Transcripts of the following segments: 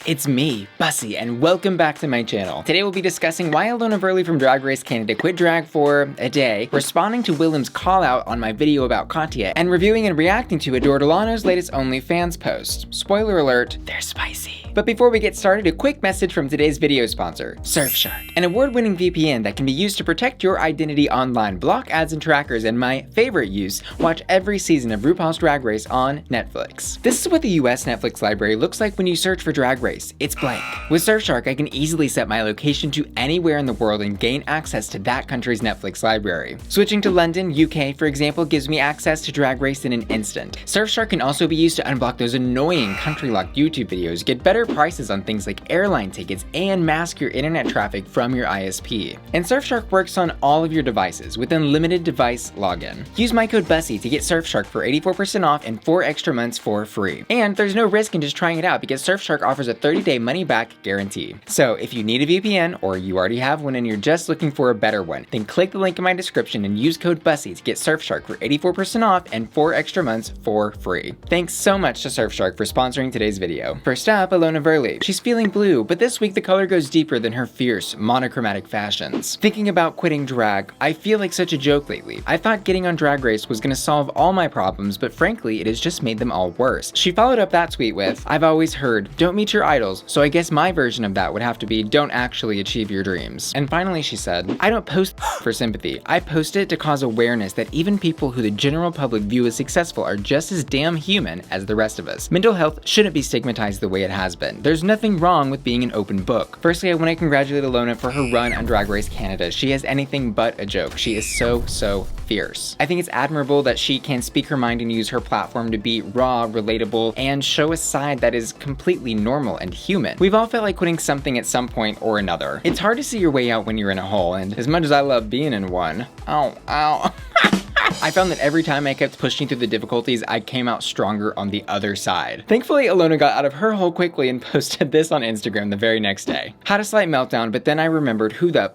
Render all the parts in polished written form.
It's me, Bussy, and welcome back to my channel. Today we'll be discussing why Ilona Verley from Drag Race Canada quit drag for a day, responding to Willam's call out on my video about Katya, and reviewing and reacting to Adore Delano's latest OnlyFans post. Spoiler alert, they're spicy. But before we get started, a quick message from today's video sponsor, Surfshark, an award-winning VPN that can be used to protect your identity online, block ads and trackers, and my favorite use, watch every season of RuPaul's Drag Race on Netflix. This is what the US Netflix library looks like when you search for Drag Race. It's blank. With Surfshark, I can easily set my location to anywhere in the world and gain access to that country's Netflix library. Switching to London, UK, for example, gives me access to Drag Race in an instant. Surfshark can also be used to unblock those annoying country-locked YouTube videos, get better prices on things like airline tickets, and mask your internet traffic from your ISP. And Surfshark works on all of your devices with unlimited device login. Use my code Bussy to get Surfshark for 84% off and 4 extra months for free. And there's no risk in just trying it out because Surfshark offers a 30-day money-back guarantee. So if you need a VPN or you already have one and you're just looking for a better one, then click the link in my description and use code Bussy to get Surfshark for 84% off and 4 extra months for free. Thanks so much to Surfshark for sponsoring today's video. First up, Ilona Verley. She's feeling blue, but this week the color goes deeper than her fierce, monochromatic fashions. Thinking about quitting drag, I feel like such a joke lately. I thought getting on Drag Race was gonna solve all my problems, but frankly, it has just made them all worse. She followed up that tweet with, "I've always heard, don't meet your idols, so I guess my version of that would have to be, don't actually achieve your dreams." And finally she said, "I don't post for sympathy. I post it to cause awareness that even people who the general public view as successful are just as damn human as the rest of us. Mental health shouldn't be stigmatized the way it has been. There's nothing wrong with being an open book." Firstly, I want to congratulate Ilona for her run on Drag Race Canada. She has anything but a joke. She is so fierce. I think it's admirable that she can speak her mind and use her platform to be raw, relatable, and show a side that is completely normal and human. We've all felt like quitting something at some point or another. It's hard to see your way out when you're in a hole, and as much as I love being in one, ow. I found that every time I kept pushing through the difficulties, I came out stronger on the other side. Thankfully, Ilona got out of her hole quickly and posted this on Instagram the very next day. Had a slight meltdown, but then I remembered who the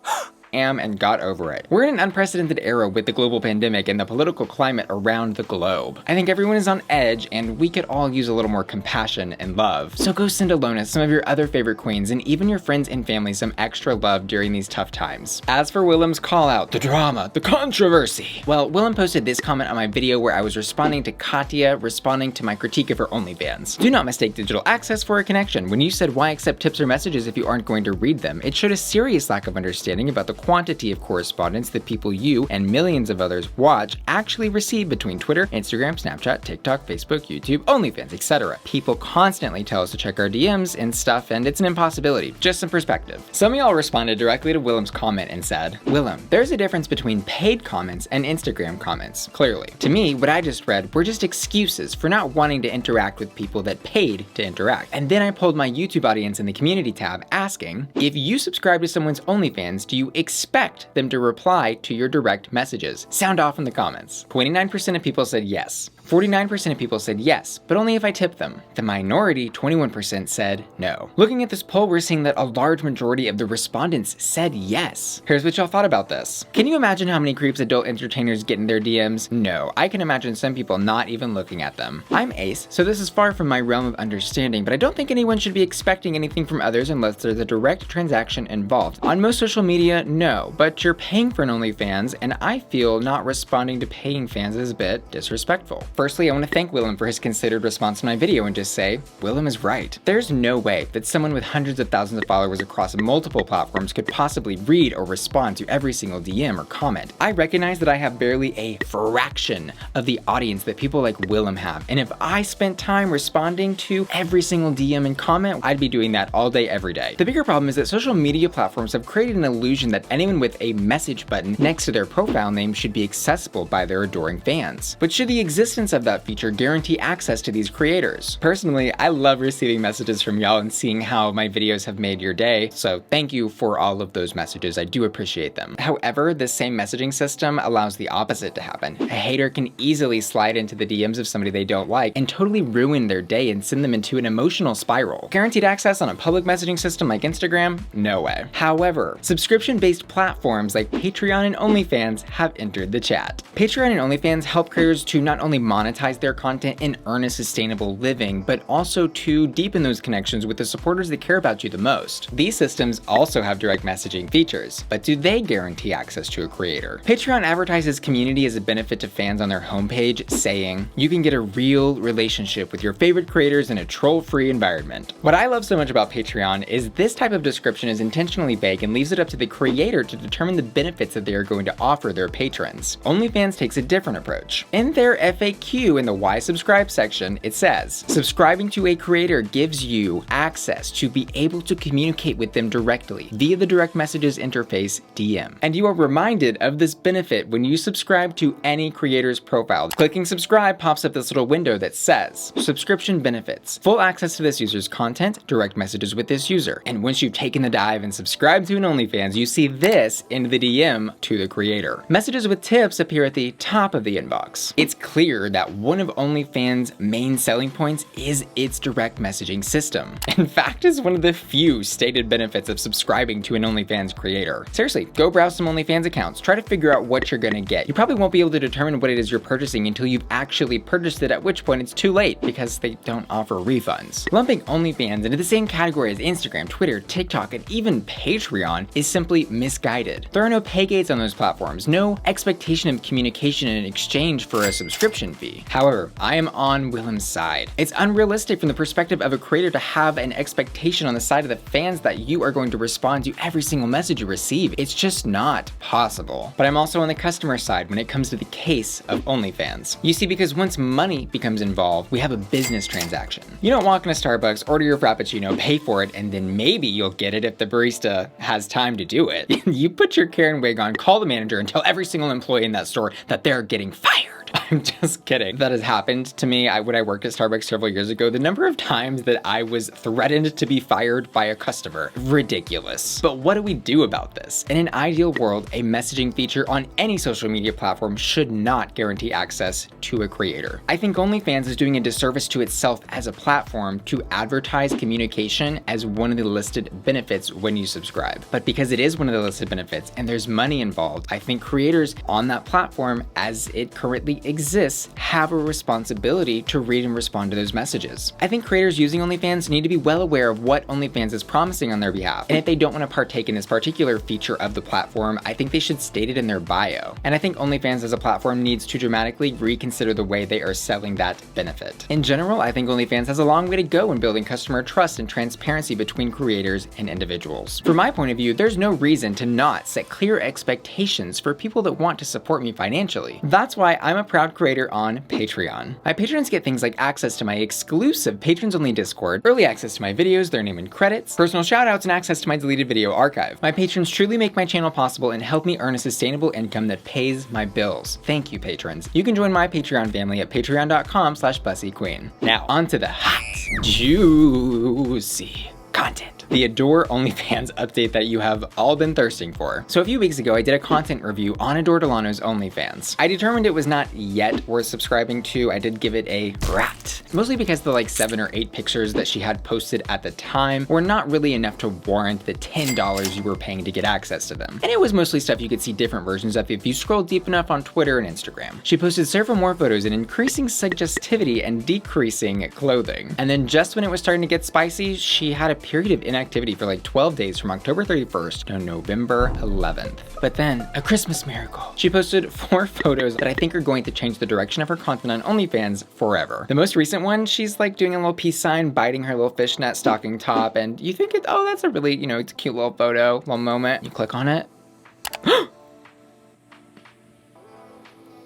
am and got over it. We're in an unprecedented era with the global pandemic and the political climate around the globe. I think everyone is on edge and we could all use a little more compassion and love. So go send Ilona, some of your other favorite queens, and even your friends and family some extra love during these tough times. As for Willam's call out, the drama, the controversy. Well, Willam posted this comment on my video where I was responding to Katya, responding to my critique of her OnlyFans. Do not mistake digital access for a connection. When you said why accept tips or messages if you aren't going to read them, it showed a serious lack of understanding about the quantity of correspondence that people you and millions of others watch actually receive between Twitter, Instagram, Snapchat, TikTok, Facebook, YouTube, OnlyFans, etc. People constantly tell us to check our DMs and stuff, and it's an impossibility. Just some perspective. Some of y'all responded directly to Willam's comment and said, "Willam, there's a difference between paid comments and Instagram comments, clearly. To me, what I just read were just excuses for not wanting to interact with people that paid to interact." And then I polled my YouTube audience in the community tab asking, if you subscribe to someone's OnlyFans, do you expect them to reply to your direct messages? Sound off in the comments. 29% of people said yes. 49% of people said yes, but only if I tip them. The minority, 21%, said no. Looking at this poll, we're seeing that a large majority of the respondents said yes. Here's what y'all thought about this. Can you imagine how many creeps adult entertainers get in their DMs? No, I can imagine some people not even looking at them. I'm Ace, so this is far from my realm of understanding, but I don't think anyone should be expecting anything from others unless there's a direct transaction involved. On most social media, no, but you're paying for an OnlyFans, and I feel not responding to paying fans is a bit disrespectful. Firstly, I want to thank Willam for his considered response to my video and just say, Willam is right. There's no way that someone with hundreds of thousands of followers across multiple platforms could possibly read or respond to every single DM or comment. I recognize that I have barely a fraction of the audience that people like Willam have, and if I spent time responding to every single DM and comment, I'd be doing that all day, every day. The bigger problem is that social media platforms have created an illusion that anyone with a message button next to their profile name should be accessible by their adoring fans. But should the existence of that feature guarantee access to these creators? Personally, I love receiving messages from y'all and seeing how my videos have made your day, so thank you for all of those messages. I do appreciate them. However, this same messaging system allows the opposite to happen. A hater can easily slide into the DMs of somebody they don't like and totally ruin their day and send them into an emotional spiral. Guaranteed access on a public messaging system like Instagram? No way. However, subscription-based platforms like Patreon and OnlyFans have entered the chat. Patreon and OnlyFans help creators to not only monetize their content and earn a sustainable living, but also to deepen those connections with the supporters that care about you the most. These systems also have direct messaging features, but do they guarantee access to a creator? Patreon advertises community as a benefit to fans on their homepage, saying, "You can get a real relationship with your favorite creators in a troll-free environment." What I love so much about Patreon is this type of description is intentionally vague and leaves it up to the creator to determine the benefits that they are going to offer their patrons. OnlyFans takes a different approach. In their FAQ in the Why Subscribe section, it says, "Subscribing to a creator gives you access to be able to communicate with them directly via the direct messages interface DM. And you are reminded of this benefit when you subscribe to any creator's profile." Clicking subscribe pops up this little window that says, "Subscription benefits. Full access to this user's content, direct messages with this user." And once you've taken the dive and subscribed to an OnlyFans, you see this in the DM to the creator. Messages with tips appear at the top of the inbox. It's clear that one of OnlyFans' main selling points is its direct messaging system. In fact, it's one of the few stated benefits of subscribing to an OnlyFans creator. Seriously, go browse some OnlyFans accounts. Try to figure out what you're gonna get. You probably won't be able to determine what it is you're purchasing until you've actually purchased it, at which point it's too late because they don't offer refunds. Lumping OnlyFans into the same category as Instagram, Twitter, TikTok, and even Patreon is simply misguided. There are no pay gates on those platforms, no expectation of communication in exchange for a subscription fee. However, I am on Willam's side. It's unrealistic from the perspective of a creator to have an expectation on the side of the fans that you are going to respond to every single message you receive. It's just not possible. But I'm also on the customer side when it comes to the case of OnlyFans. You see, because once money becomes involved, we have a business transaction. You don't walk into Starbucks, order your Frappuccino, pay for it, and then maybe you'll get it if the barista has time to do it. You put your Karen wig on, call the manager, and tell every single employee in that store that they're getting fired. I'm just kidding. That has happened to me when I worked at Starbucks several years ago. The number of times that I was threatened to be fired by a customer, ridiculous. But what do we do about this? In an ideal world, a messaging feature on any social media platform should not guarantee access to a creator. I think OnlyFans is doing a disservice to itself as a platform to advertise communication as one of the listed benefits when you subscribe. But because it is one of the listed benefits and there's money involved, I think creators on that platform, as it currently exists, have a responsibility to read and respond to those messages. I think creators using OnlyFans need to be well aware of what OnlyFans is promising on their behalf. And if they don't want to partake in this particular feature of the platform, I think they should state it in their bio. And I think OnlyFans as a platform needs to dramatically reconsider the way they are selling that benefit. In general, I think OnlyFans has a long way to go in building customer trust and transparency between creators and individuals. From my point of view, there's no reason to not set clear expectations for people that want to support me financially. That's why I'm a proud creator on Patreon. My patrons get things like access to my exclusive patrons-only Discord, early access to my videos, their name and credits, personal shoutouts, and access to my deleted video archive. My patrons truly make my channel possible and help me earn a sustainable income that pays my bills. Thank you, patrons. You can join my Patreon family at patreon.com/bussyqueen. Now, onto the hot, juicy content. The Adore OnlyFans update that you have all been thirsting for. So a few weeks ago, I did a content review on Adore Delano's OnlyFans. I determined it was not yet worth subscribing to. I did give it a rat. Mostly because the 7 or 8 pictures that she had posted at the time were not really enough to warrant the $10 you were paying to get access to them. And it was mostly stuff you could see different versions of if you scroll deep enough on Twitter and Instagram. She posted several more photos in increasing suggestivity and decreasing clothing. And then just when it was starting to get spicy, she had a period of inactivity for 12 days from October 31st to November 11th. But then, a Christmas miracle. She posted 4 photos that I think are going to change the direction of her content on OnlyFans forever. The most recent one, she's doing a little peace sign, biting her little fishnet stocking top, and you think oh, that's a really, it's a cute little photo, little moment. You click on it.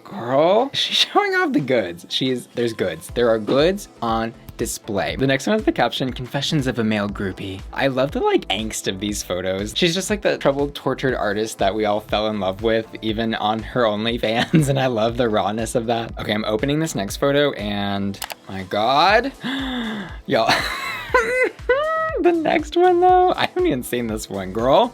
Girl, she's showing off the goods. There's goods. There are goods on display. The next one is the caption, "Confessions of a Male Groupie." I love the angst of these photos. She's just the troubled, tortured artist that we all fell in love with, even on her OnlyFans, and I love the rawness of that. Okay, I'm opening this next photo, and my God, y'all. The next one though, I haven't even seen this one, girl.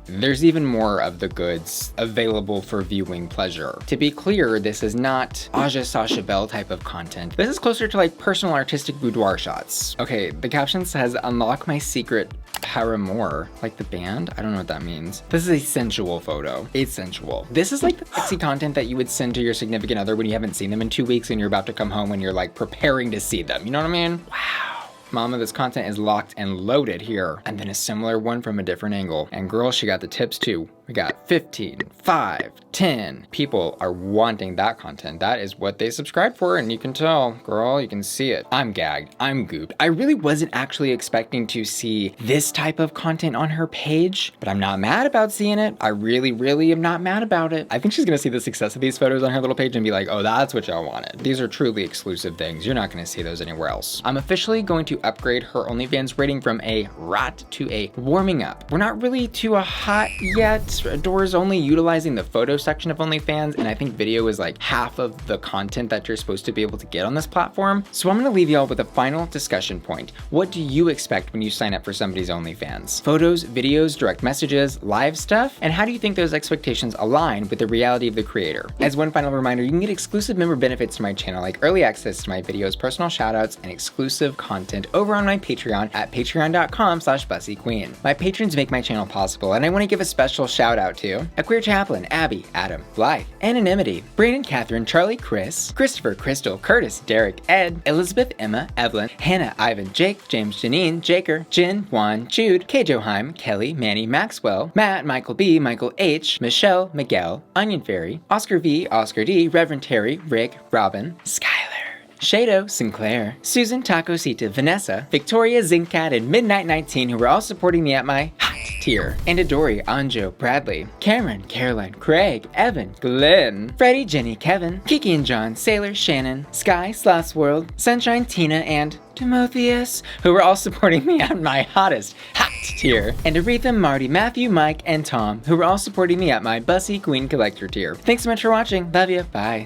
there's even more of the goods available for viewing pleasure. To be clear, this is not Aja Sasha Bell type of content. This is closer to like personal artistic boudoir shots. Okay, the caption says, unlock my secret paramour, like the band? I don't know what that means. This is a sensual photo. It's sensual. This is like the sexy content that you would send to your significant other when you haven't seen them in 2 weeks and you're about to come home and you're like preparing to see them. You know what I mean? Wow. Mama, this content is locked and loaded here. And then a similar one from a different angle. And girl, she got the tips too. We got 15, 5, 10. People are wanting that content. That is what they subscribe for, and you can tell. Girl, you can see it. I'm gagged. I'm gooped. I really wasn't actually expecting to see this type of content on her page, but I'm not mad about seeing it. I really am not mad about it. I think she's gonna see the success of these photos on her little page and be like, oh, that's what y'all wanted. These are truly exclusive things. You're not gonna see those anywhere else. I'm officially going to upgrade her OnlyFans rating from a rot to a warming up. We're not really to a hot yet. Adore's only utilizing the photo section of OnlyFans, and I think video is like half of the content that you're supposed to be able to get on this platform. So I'm gonna leave y'all with a final discussion point. What do you expect when you sign up for somebody's OnlyFans? Photos, videos, direct messages, live stuff? And how do you think those expectations align with the reality of the creator? As one final reminder, you can get exclusive member benefits to my channel, like early access to my videos, personal shoutouts, and exclusive content over on my Patreon at patreon.com/bussyqueen. My patrons make my channel possible, and I want to give a special shout out to A Queer Chaplain, Abby, Adam, Blythe, Anonymity, Brandon, Catherine, Charlie, Chris, Christopher, Crystal, Curtis, Derek, Ed, Elizabeth, Emma, Evelyn, Hannah, Ivan, Jake, James, Janine, Jaker, Jen, Juan, Jude, K. Joheim, Kelly, Manny, Maxwell, Matt, Michael B, Michael H, Michelle, Miguel, Onion Fairy, Oscar V, Oscar D, Reverend Terry, Rick, Robin, Skylar, Shado, Sinclair, Susan, Tacosita, Vanessa, Victoria, Zincat, and Midnight 19, who are all supporting me at my hot tier, and Adore, Anjo, Bradley, Cameron, Caroline, Craig, Evan, Glenn, Freddie, Jenny, Kevin, Kiki and John, Sailor, Shannon, Sky, Sloth's World, Sunshine, Tina, and Timotheus, who are all supporting me at my hottest hot tier, and Aretha, Marty, Matthew, Mike, and Tom, who are all supporting me at my Bussy Queen Collector tier. Thanks so much for watching. Love you. Bye.